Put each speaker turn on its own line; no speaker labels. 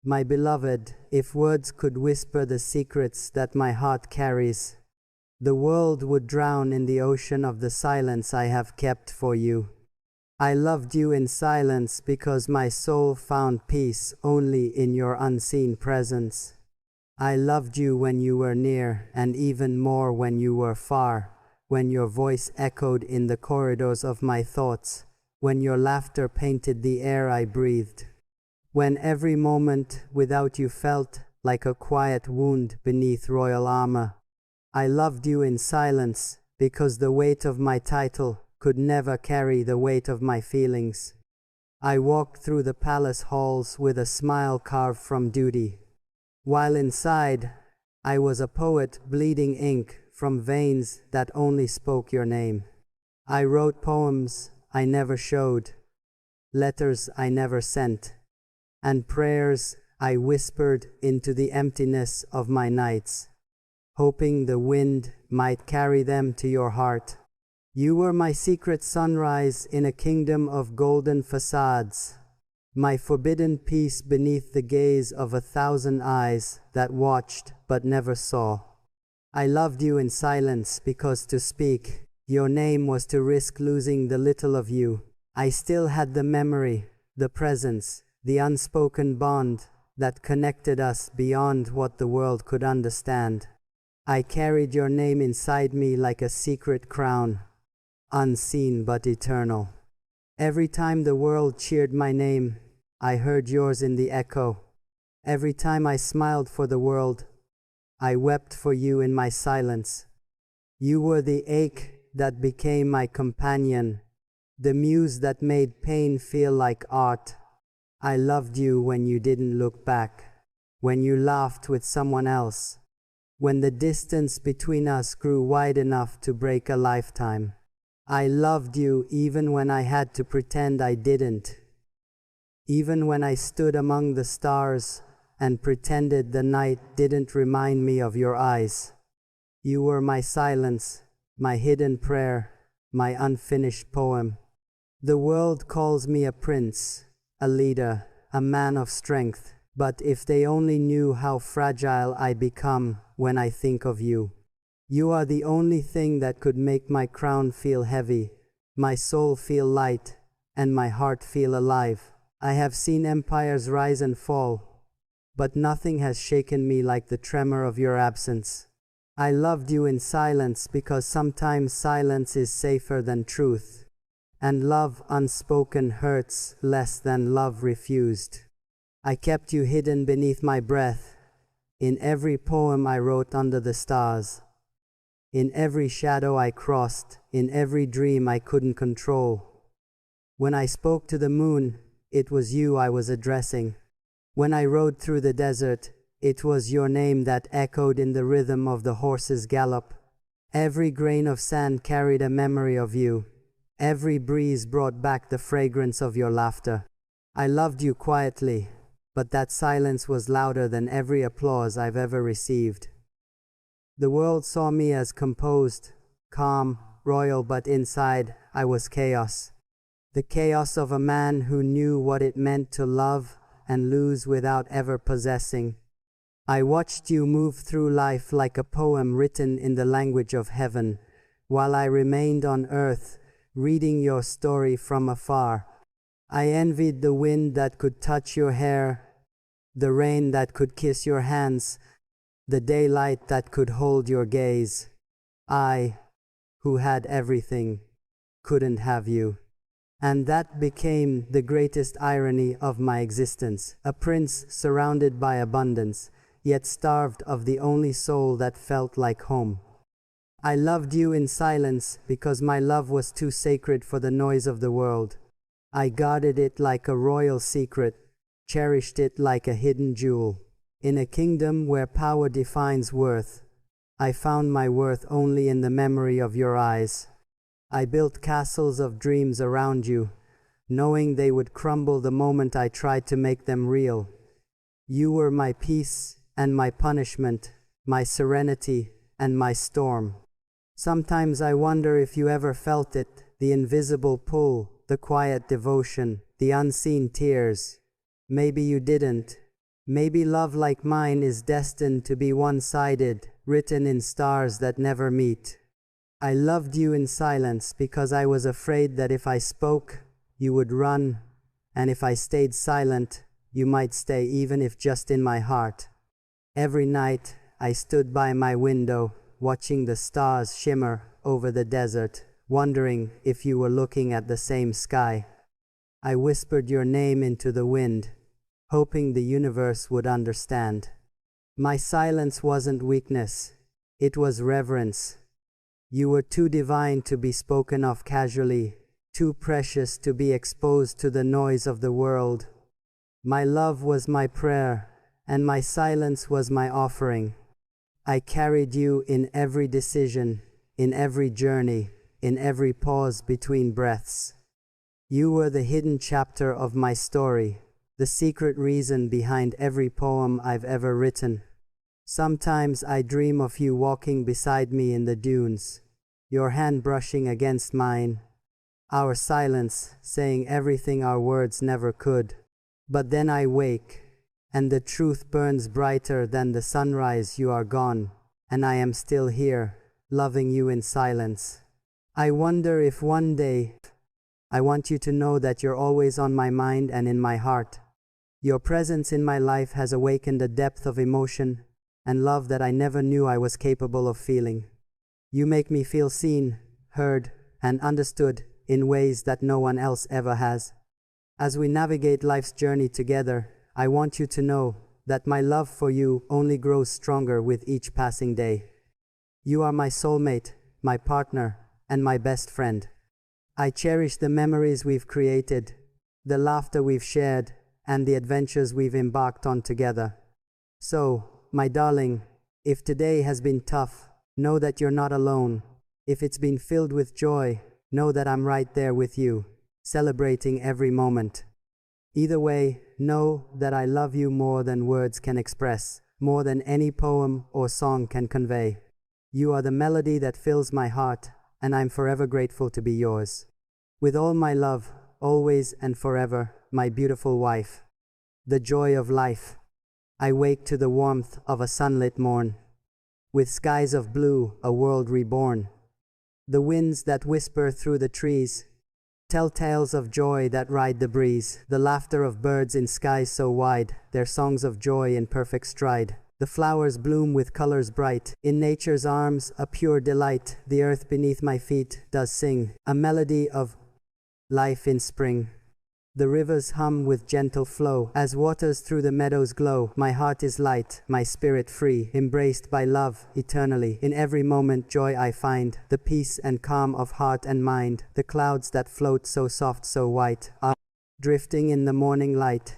My beloved, if words could whisper the secrets that my heart carries, the world would drown in the ocean of the silence I have kept for you. I loved you in silence because my soul found peace only in your unseen presence. I loved you when you were near, and even more when you were far, when your voice echoed in the corridors of my thoughts, when your laughter painted the air I breathed, when every moment without you felt like a quiet wound beneath royal armor. I loved you in silence because the weight of my title could never carry the weight of my feelings. I walked through the palace halls with a smile carved from duty, while inside I was a poet bleeding ink from veins that only spoke your name. I wrote poems I never showed, letters I never sent, and prayers I whispered into the emptiness of my nights, hoping the wind might carry them to your heart. You were my secret sunrise in a kingdom of golden facades, my forbidden peace beneath the gaze of 1,000 eyes that watched but never saw. I loved you in silence because to speak your name was to risk losing the little of you. I still had the memory, the presence, the unspoken bond that connected us beyond what the world could understand. I carried your name inside me like a secret crown, unseen but eternal. Every time the world cheered my name, I heard yours in the echo. Every time I smiled for the world, I wept for you in my silence. You were the ache that became my companion, the muse that made pain feel like art. I loved you when you didn't look back, when you laughed with someone else, when the distance between us grew wide enough to break a lifetime. I loved you even when I had to pretend I didn't, even when I stood among the stars and pretended the night didn't remind me of your eyes. You were my silence, my hidden prayer, my unfinished poem. The world calls me a prince, a leader, a man of strength, but if they only knew how fragile I become when I think of you. You are the only thing that could make my crown feel heavy, my soul feel light, and my heart feel alive. I have seen empires rise and fall, but nothing has shaken me like the tremor of your absence. I loved you in silence because sometimes silence is safer than truth, and love unspoken hurts less than love refused. I kept you hidden beneath my breath, in every poem I wrote under the stars, in every shadow I crossed, in every dream I couldn't control. When I spoke to the moon, it was you I was addressing. When I rode through the desert, it was your name that echoed in the rhythm of the horse's gallop. Every grain of sand carried a memory of you. Every breeze brought back the fragrance of your laughter. I loved you quietly, but that silence was louder than every applause I've ever received. The world saw me as composed, calm, royal, but inside I was chaos. The chaos of a man who knew what it meant to love and lose without ever possessing. I watched you move through life like a poem written in the language of heaven, while I remained on earth, reading your story from afar. I envied the wind that could touch your hair, the rain that could kiss your hands, the daylight that could hold your gaze. I, who had everything, couldn't have you. And that became the greatest irony of my existence, a prince surrounded by abundance, yet starved of the only soul that felt like home. I loved you in silence because my love was too sacred for the noise of the world. I guarded it like a royal secret, cherished it like a hidden jewel. In a kingdom where power defines worth, I found my worth only in the memory of your eyes. I built castles of dreams around you, knowing they would crumble the moment I tried to make them real. You were my peace and my punishment, my serenity and my storm. Sometimes I wonder if you ever felt it, the invisible pull, the quiet devotion, the unseen tears. Maybe you didn't, Maybe love like mine is destined to be one-sided, written in stars that never meet. I loved you in silence because I was afraid that if I spoke, you would run, and if I stayed silent, you might stay even if just in my heart. Every night, I stood by my window, watching the stars shimmer over the desert, wondering if you were looking at the same sky. I whispered your name into the wind, hoping the universe would understand. My silence wasn't weakness, it was reverence. You were too divine to be spoken of casually, too precious to be exposed to the noise of the world. My love was my prayer, and my silence was my offering. I carried you in every decision, in every journey, in every pause between breaths. You were the hidden chapter of my story, the secret reason behind every poem I've ever written. Sometimes I dream of you walking beside me in the dunes, your hand brushing against mine, our silence saying everything our words never could. But then I wake, and the truth burns brighter than the sunrise. You are gone, and I am still here, loving you in silence. I wonder if one day, I want you to know that you're always on my mind and in my heart. Your presence in my life has awakened a depth of emotion and love that I never knew I was capable of feeling. You make me feel seen, heard, and understood in ways that no one else ever has. As we navigate life's journey together, I want you to know that my love for you only grows stronger with each passing day. You are my soulmate, my partner, and my best friend. I cherish the memories we've created, the laughter we've shared, and the adventures we've embarked on together. So, my darling, if today has been tough, know that you're not alone. If it's been filled with joy, know that I'm right there with you, celebrating every moment. Either way, know that I love you more than words can express, more than any poem or song can convey. You are the melody that fills my heart, and I'm forever grateful to be yours. With all my love, always and forever, my beautiful wife. The joy of life. I wake to the warmth of a sunlit morn, with skies of blue, a world reborn. The winds that whisper through the trees tell tales of joy that ride the breeze. The laughter of birds in skies so wide, their songs of joy in perfect stride. The flowers bloom with colors bright, in nature's arms a pure delight. The earth beneath my feet does sing, a melody of life in spring. The rivers hum with gentle flow, as waters through the meadows glow. My heart is light, my spirit free, embraced by love eternally. In every moment joy I find, the peace and calm of heart and mind. The clouds that float so soft, so white, are drifting in the morning light.